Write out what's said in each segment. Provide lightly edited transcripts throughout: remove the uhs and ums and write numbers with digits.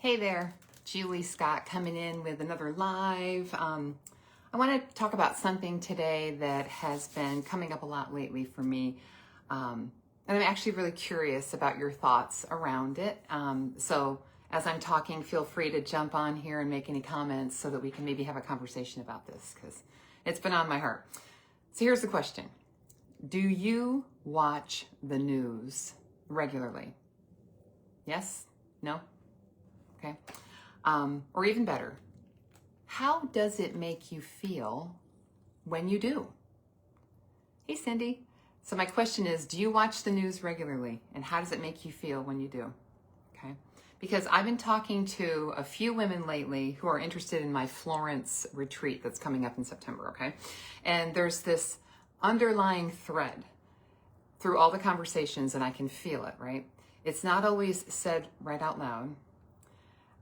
Hey there, Julie Scott coming in with another live. I want to talk about something today that has been coming up a lot lately for me. And I'm actually really curious about your thoughts around it. So as I'm talking, feel free to jump on here and make any comments so that we can maybe have a conversation about this because it's been on my heart. So here's the question. Do you watch the news regularly? Yes? No? Okay. Or even better, how does it make you feel when you do? Hey, Cindy. So my question is, do you watch the news regularly? And how does it make you feel when you do? Okay. Because I've been talking to a few women lately who are interested in my Florence retreat that's coming up in September, okay? And there's this underlying thread through all the conversations, and I can feel it, right? It's not always said right out loud.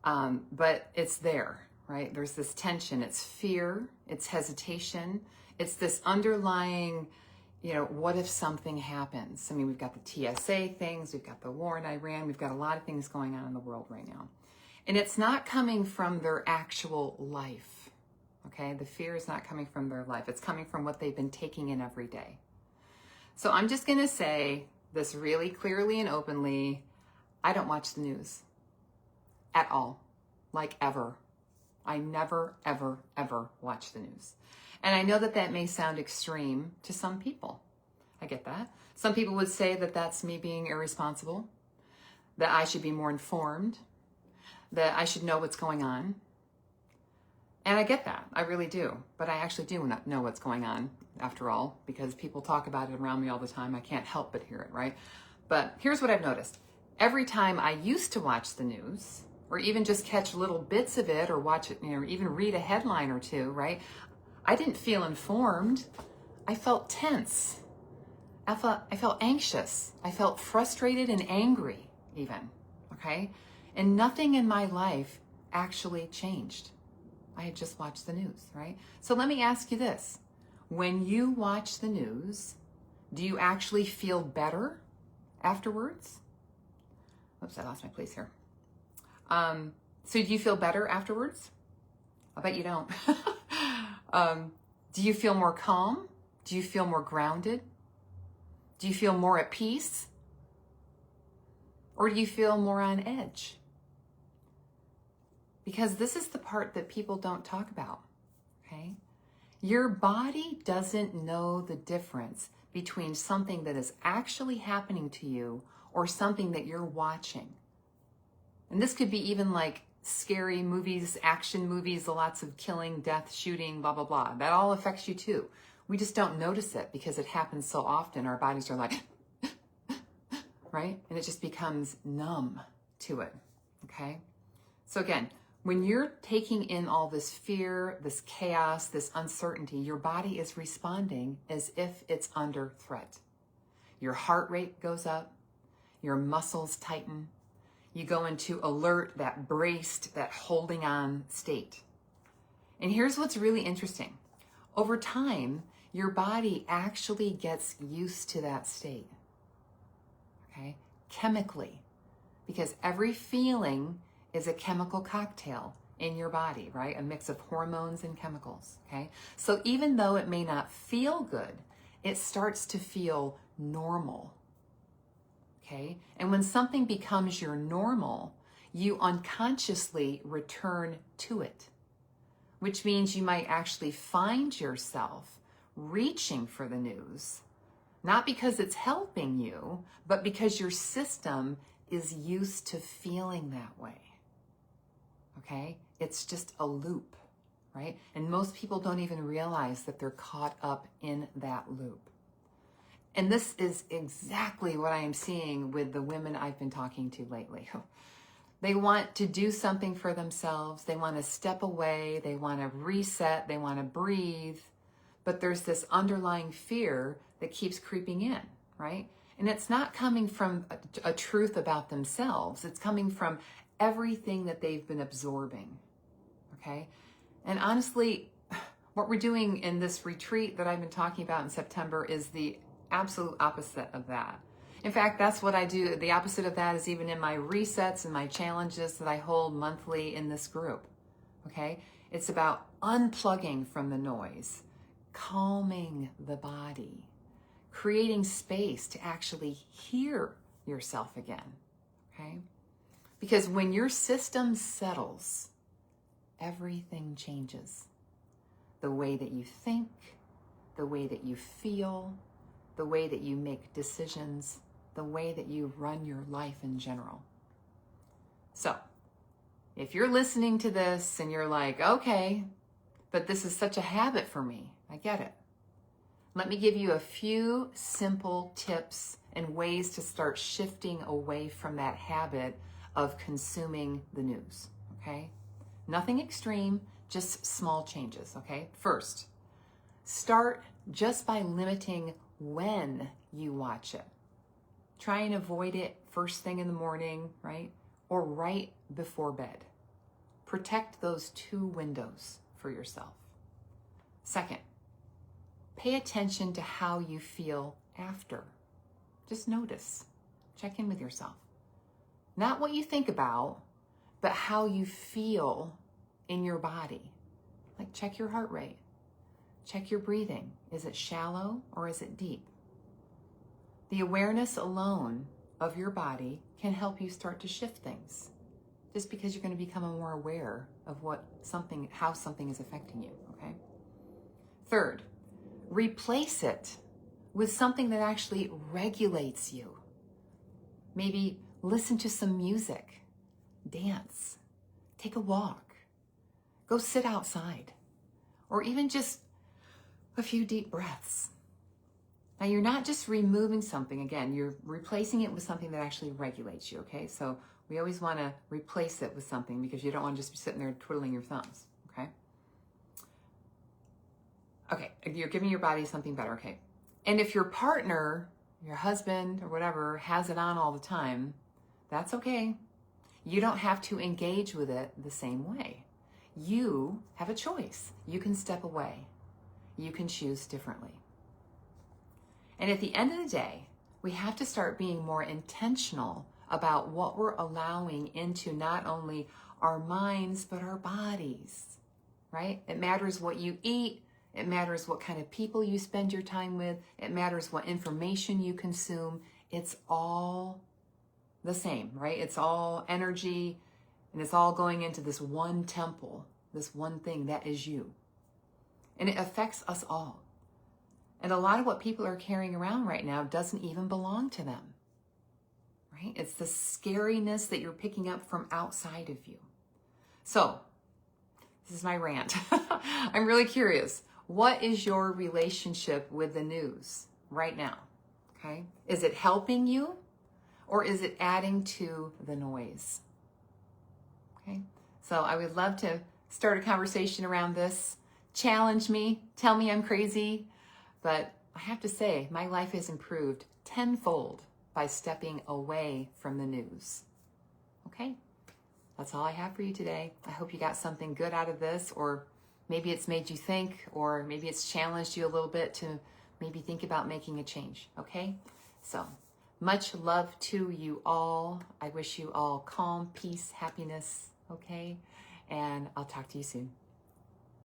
But it's there, right? There's this tension. It's fear, it's hesitation, it's this underlying, what if something happens? I mean, we've got the TSA things, we've got the war in Iran, we've got a lot of things going on in the world right now. And it's not coming from their actual life, okay? The fear is not coming from their life. It's coming from what they've been taking in every day. So I'm just going to say this really clearly and openly. I don't watch the news. At all. Like ever. I never, ever, ever watch the news. And I know that that may sound extreme to some people. I get that. Some people would say that that's me being irresponsible, that I should be more informed, that I should know what's going on. And I get that. I really do. But I actually do not know what's going on, after all, because people talk about it around me all the time. I can't help but hear it, right? But here's what I've noticed. Every time I used to watch the news, or even just catch little bits of it or watch it, even read a headline or two, right? I didn't feel informed. I felt tense. I felt anxious. I felt frustrated and angry even, okay? And nothing in my life actually changed. I had just watched the news, right? So let me ask you this. When you watch the news, do you actually feel better afterwards? Oops, I lost my place here. So do you feel better afterwards? I bet you don't. Do you feel more calm? Do you feel more grounded? Do you feel more at peace? Or do you feel more on edge? Because this is the part that people don't talk about, okay? Your body doesn't know the difference between something that is actually happening to you or something that you're watching. And this could be even like scary movies, action movies, lots of killing, death, shooting, blah, blah, blah. That all affects you too. We just don't notice it because it happens so often. Our bodies are like, right? And it just becomes numb to it, okay? So again, when you're taking in all this fear, this chaos, this uncertainty, your body is responding as if it's under threat. Your heart rate goes up, your muscles tighten, you go into alert, that braced, that holding on state. And here's what's really interesting. Over time, your body actually gets used to that state, okay? Chemically, because every feeling is a chemical cocktail in your body, right? A mix of hormones and chemicals, okay? So even though it may not feel good, it starts to feel normal. Okay? And when something becomes your normal, you unconsciously return to it, which means you might actually find yourself reaching for the news, not because it's helping you, but because your system is used to feeling that way. Okay? It's just a loop, right? And most people don't even realize that they're caught up in that loop. And this is exactly what I am seeing with the women I've been talking to lately. They want to do something for themselves. They want to step away. They want to reset. They want to breathe. But there's this underlying fear that keeps creeping in, right? And it's not coming from a truth about themselves. It's coming from everything that they've been absorbing, okay? And honestly, what we're doing in this retreat that I've been talking about in September is the absolute opposite of that. In fact, that's what I do. The opposite of that is even in my resets and my challenges that I hold monthly in this group. Okay? It's about unplugging from the noise, calming the body, creating space to actually hear yourself again. Okay? Because when your system settles, everything changes. The way that you think, the way that you feel, the way that you make decisions, the way that you run your life in general. So, if you're listening to this and you're like, okay, but this is such a habit for me, I get it. Let me give you a few simple tips and ways to start shifting away from that habit of consuming the news, okay? Nothing extreme, just small changes, okay? First, start just by limiting when you watch it. Try and avoid it first thing in the morning, right? Or right before bed. Protect those 2 windows for yourself. Second, pay attention to how you feel after. Just notice. Check in with yourself. Not what you think about, but how you feel in your body. Like check your heart rate. Check your breathing. Is it shallow or is it deep? The awareness alone of your body can help you start to shift things. Just because you're going to become more aware of how something is affecting you, okay? Third, replace it with something that actually regulates you. Maybe listen to some music, dance, take a walk, go sit outside, or even just a few deep breaths. Now, you're not just removing something, again, you're replacing it with something that actually regulates you, okay? So we always want to replace it with something because you don't want to just be sitting there twiddling your thumbs, okay? Okay, you're giving your body something better, okay? And if your partner, your husband or whatever, has it on all the time, that's okay. You don't have to engage with it the same way. You have a choice. You can step away. You can choose differently. And at the end of the day, we have to start being more intentional about what we're allowing into not only our minds, but our bodies, right? It matters what you eat. It matters what kind of people you spend your time with. It matters what information you consume. It's all the same, right? It's all energy, and it's all going into this one temple, this one thing that is you. And it affects us all. And a lot of what people are carrying around right now doesn't even belong to them, right? It's the scariness that you're picking up from outside of you. So, this is my rant. I'm really curious. What is your relationship with the news right now? Okay? Is it helping you or is it adding to the noise? Okay? So I would love to start a conversation around this. Challenge me. Tell me I'm crazy. But I have to say, my life has improved tenfold by stepping away from the news. Okay? That's all I have for you today. I hope you got something good out of this, or maybe it's made you think, or maybe it's challenged you a little bit to maybe think about making a change. Okay? So, much love to you all. I wish you all calm, peace, happiness. Okay? And I'll talk to you soon.